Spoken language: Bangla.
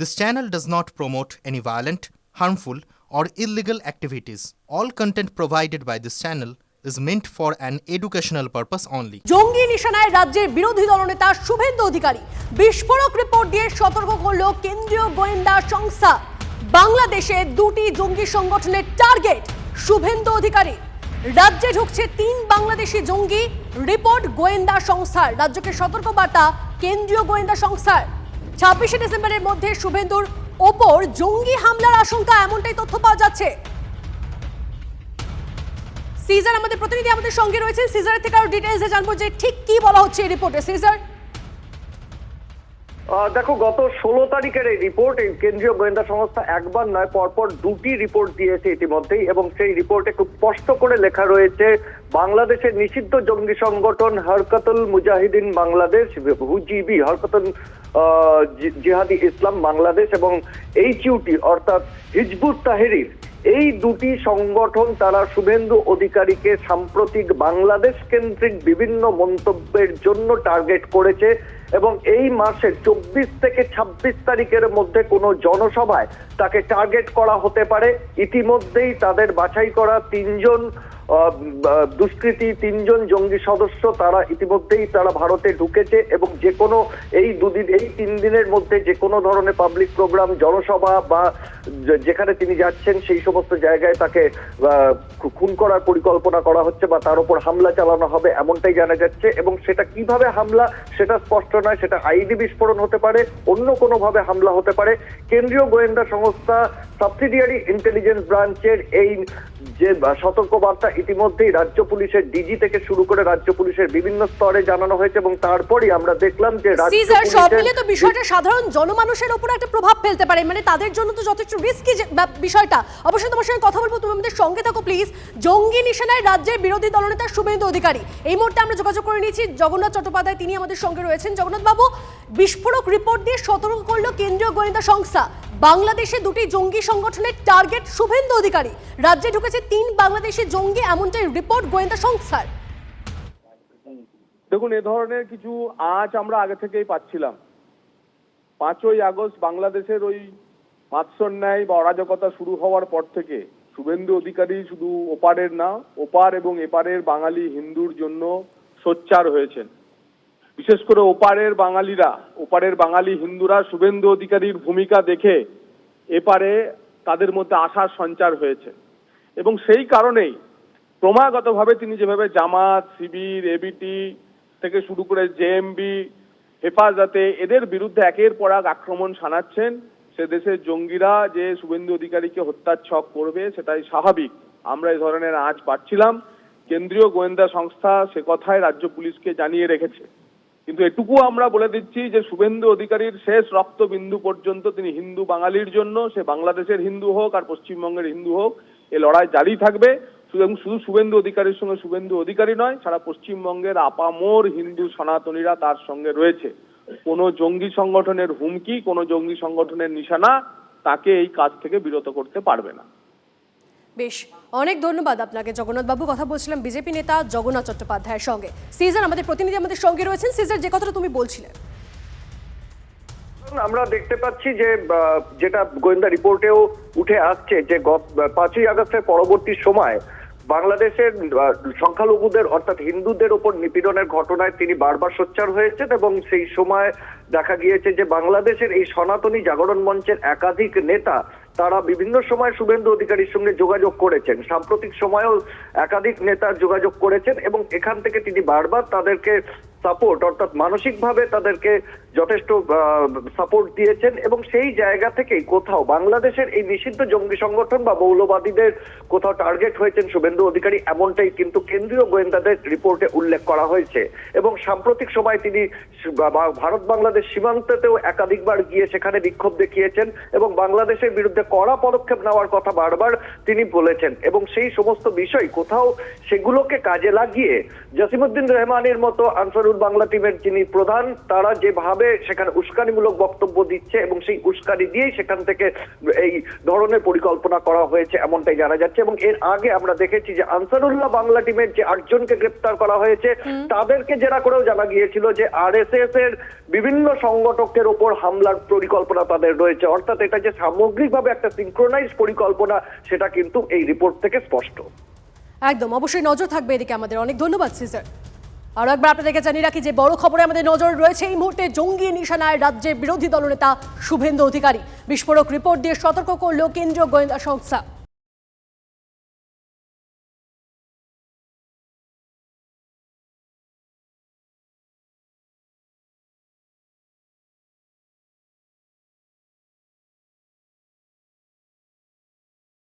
This channel does not promote any violent, harmful, or illegal activities. All content provided by this channel is meant for an educational purpose only. জঙ্গি নিশানায় রাজ্যের বিরোধী দলনেতা শুভেন্দু অধিকারী বিস্ফোরক রিপোর্ট দিয়ে সতর্ক করল কেন্দ্রীয় গোয়েন্দা সংস্থা। বাংলাদেশে দুটি জঙ্গি সংগঠনের টার্গেট শুভেন্দু অধিকারী। রাজ্যে ঢুকছে 3 বাংলাদেশি জঙ্গি, রিপোর্ট গোয়েন্দা সংস্থার। রাজ্যকে সতর্কবার্তা কেন্দ্রীয় গোয়েন্দা সংস্থার। 26শে ডিসেম্বরের মধ্যে শুভেন্দুর ওপর জঙ্গি হামলার আশঙ্কা, এমনটাই তথ্য পাওয়া যাচ্ছে। সিজার আমাদের প্রতিনিধি আমাদের সঙ্গে রয়েছে, সিজারের থেকে আরো ডিটেইলসে জানবো যে ঠিক কি বলা হচ্ছে এই রিপোর্টে। সিজার, দেখো, গত 16 তারিখের এই রিপোর্ট এই কেন্দ্রীয় গোয়েন্দা সংস্থা একবার নয় পরপর দুটি রিপোর্ট দিয়েছে ইতিমধ্যেই, এবং সেই রিপোর্টে খুব স্পষ্ট করে লেখা রয়েছে বাংলাদেশের নিষিদ্ধ জঙ্গি সংগঠন হরকতুল মুজাহিদিন বাংলাদেশ, হুজিবি, হরকতুল জিহাদি ইসলাম বাংলাদেশ, এবং এইচইউটি অর্থাৎ হিজবুত তাহরির, এই দুটি সংগঠন তারা শুভেন্দু অধিকারীকে সাম্প্রতিক বাংলাদেশ কেন্দ্রিক বিভিন্ন মন্তব্যের জন্য টার্গেট করেছে, এবং এই মাসের 24 থেকে 26 তারিখের মধ্যে কোনো জনসভায় তাকে টার্গেট করা হতে পারে। ইতিমধ্যেই তাদের বাছাই করা 3জন দুষ্কৃতী, 3জন জঙ্গি সদস্য তারা ইতিমধ্যেই ভারতে ঢুকেছে, এবং যে কোনো এই 3 দিনের মধ্যে যে কোনো ধরনের পাবলিক প্রোগ্রাম, জনসভা বা যেখানে তিনি যাচ্ছেন সেই সমস্ত জায়গায় তাকে খুন করার পরিকল্পনা করা হচ্ছে বা তার উপর হামলা চালানো হবে, এমনটাই জানা যাচ্ছে। এবং সেটা কিভাবে হামলা সেটা স্পষ্ট নয়, সেটা আইডি বিস্ফোরণ হতে পারে, অন্য কোনোভাবে হামলা হতে পারে। কেন্দ্রীয় গোয়েন্দা সংস্থা সাবসিডিয়ারি ইন্টেলিজেন্স ব্রাঞ্চের এই যে সতর্কবার্তা ইতিমধ্যেই রাজ্য পুলিশের ডিজি থেকে শুরু করে রাজ্য পুলিশের বিভিন্ন স্তরে জানানো হয়েছে, এবং তারপরই আমরা দেখলাম যে সিজার সব মিলে তো বিষয়টা সাধারণ জনমানুষের উপর একটা প্রভাব ফেলতে পারে, মানে তাদের জন্য তো যথেষ্ট রিস্কি বিষয়টা। অবশ্যই তোমার সঙ্গে কথা বলবো, তুমি আমাদের সঙ্গে থাকো প্লিজ। জঙ্গি নিশানায় রাজ্যের বিরোধী দলনেতা শুভেন্দু অধিকারী, এই মুহূর্তে আমরা যোগাযোগ করে নিয়েছি জগন্নাথ চট্টোপাধ্যায়, তিনি আমাদের সঙ্গে রয়েছেন। জগন্নাথ বাবু, বিস্ফোরক রিপোর্ট দিয়ে সতর্ক করলো কেন্দ্রীয় গোয়েন্দা সংস্থা, বাংলাদেশে দুটি জঙ্গি সংগঠনের টার্গেট শুভেন্দু অধিকারী। রাজ্যে ঢুকেছে 3 বাংলাদেশি জঙ্গি, এমনটাই রিপোর্ট গোয়েন্দা সংস্থার। দেখুন, এ ধরনের কিছু আঁচ আমরা আগে থেকেই পাচ্ছিলাম। 5ই আগস্ট বাংলাদেশের ওই মাৎসন্যায় বা অরাজকতা শুরু হওয়ার পর থেকে শুভেন্দু অধিকারী শুধু ওপারের না, ওপার এবং এপারের বাঙালি হিন্দুর জন্য সোচ্চার হয়েছেন। বিশেষ করে ওপারের বাঙালিরা, ওপারের বাঙালি হিন্দুরা শুভেন্দু অধিকারীর ভূমিকা দেখে এপারে তাদের মধ্যে আশার সঞ্চার হয়েছে, এবং সেই কারণেই ক্রমাগতভাবে তিনি যেভাবে জামাত, শিবির, এবিটি থেকে শুরু করে জেএমবি, হেফাজতে এদের বিরুদ্ধে একের পর এক আক্রমণ শানাচ্ছেন, সে দেশের জঙ্গিরা যে শুভেন্দু অধিকারীকে হত্যার ছক করবে সেটাই স্বাভাবিক। আমরা এই ধরনের আঁচ পাচ্ছিলাম। কেন্দ্রীয় গোয়েন্দা সংস্থা সে কথাই রাজ্য পুলিশকে জানিয়ে রেখেছে, কিন্তু এটুকু আমরা বলে দিচ্ছি যে শুভেন্দু অধিকারীর শেষ রক্তবিন্দু পর্যন্ত তিনি হিন্দু বাঙালির জন্য, সে বাংলাদেশের হিন্দু হোক আর পশ্চিমবঙ্গের হিন্দু হোক, এ লড়াই জারি থাকবে। শুধু শুভেন্দু অধিকারীর সঙ্গে শুভেন্দু অধিকারী নয়, সারা পশ্চিমবঙ্গের আপামোর হিন্দু সনাতনীরা তার সঙ্গে রয়েছে। কোনো জঙ্গি সংগঠনের হুমকি, কোনো জঙ্গি সংগঠনের নিশানা তাকে এই কাজ থেকে বিরত করতে পারবে না। বেশ, অনেক ধন্যবাদ আপনাকে জগন্নাথ বাবু। কথা বলছিলাম বিজেপি নেতা জগন্নাথ চট্টোপাধ্যায়ের সঙ্গে। সিজার আমাদের প্রতিনিধি আমাদের সঙ্গে রয়েছেন। সিজার, যে কথাটা তুমি বলছিলে, আমরা দেখতে পাচ্ছি যে যেটা গোয়েন্দা রিপোর্টেও উঠে আসছে যে 5ই আগস্টের পরবর্তী সময় বাংলাদেশের সংখ্যালঘুদের অর্থাৎ হিন্দুদের ওপর নিপীড়নের ঘটনায় তিনি বারবার সোচ্চার হয়েছেন, এবং সেই সময় দেখা গিয়েছে যে বাংলাদেশের এই সনাতনী জাগরণ মঞ্চের একাধিক নেতা তারা বিভিন্ন সময় শুভেন্দু অধিকারীর সঙ্গে যোগাযোগ করেছেন, সাম্প্রতিক সময়েও একাধিক নেতা যোগাযোগ করেছেন, এবং এখান থেকে তিনি বারবার তাদেরকে সাপোর্ট অর্থাৎ মানসিকভাবে তাদেরকে যথেষ্ট সাপোর্ট দিয়েছেন, এবং সেই জায়গা থেকেই কোথাও বাংলাদেশের এই নিষিদ্ধ জঙ্গি সংগঠন বা মৌলবাদীদের কোথাও টার্গেট হয়েছেন শুভেন্দু অধিকারী, এমনটাই কিন্তু কেন্দ্রীয় গোয়েন্দাদের রিপোর্টে উল্লেখ করা হয়েছে। এবং সাম্প্রতিক সময় তিনি ভারত বাংলাদেশ সীমান্তেতেও একাধিকবার গিয়ে সেখানে বিক্ষোভ দেখিয়েছেন, এবং বাংলাদেশের বিরুদ্ধে কড়া পদক্ষেপ নেওয়ার কথা বারবার তিনি বলেছেন, এবং সেই সমস্ত বিষয় কোথাও সেগুলোকে কাজে লাগিয়ে জসিমউদ্দিন রহমানের মতো, আনসারুল আনসারুল বাংলা টিমের যিনি প্রধান, তারা যেভাবে সেখানে উস্কানিমূলক বক্তব্য দিচ্ছে এবং সেই উস্কানি দিয়েই সেখান থেকে এই ধরনের পরিকল্পনা করা হয়েছে এমনটাই জানা যাচ্ছে। এবং এর আগে আমরা দেখেছি যে আনসারুল্লাহ বাংলা টিমের যে 8 জনকে গ্রেপ্তার করা হয়েছে তাদেরকে জেরা করেও জানা গিয়েছিল যে আরএসএস এর বিভিন্ন সংগঠকের ওপর হামলার পরিকল্পনা তাদের রয়েছে। অর্থাৎ এটা যে সামগ্রিকভাবে একটা সিনক্রোনাইজ পরিকল্পনা সেটা কিন্তু এই রিপোর্ট থেকে স্পষ্ট। একদম, অবশ্যই নজর থাকবে এদিকে আমাদের। অনেক ধন্যবাদ সিজার। আরো একবার আপনাদেরকে জানিয়ে রাখি যে বড় খবরে আমাদের নজর রয়েছে এই মুহূর্তে জঙ্গি নিশানায় রাজ্যের বিরোধী দলনেতা শুভেন্দু অধিকারী। বিস্ফোরক রিপোর্ট দিয়ে সতর্ক করল কেন্দ্রীয় গোয়েন্দা সংস্থা।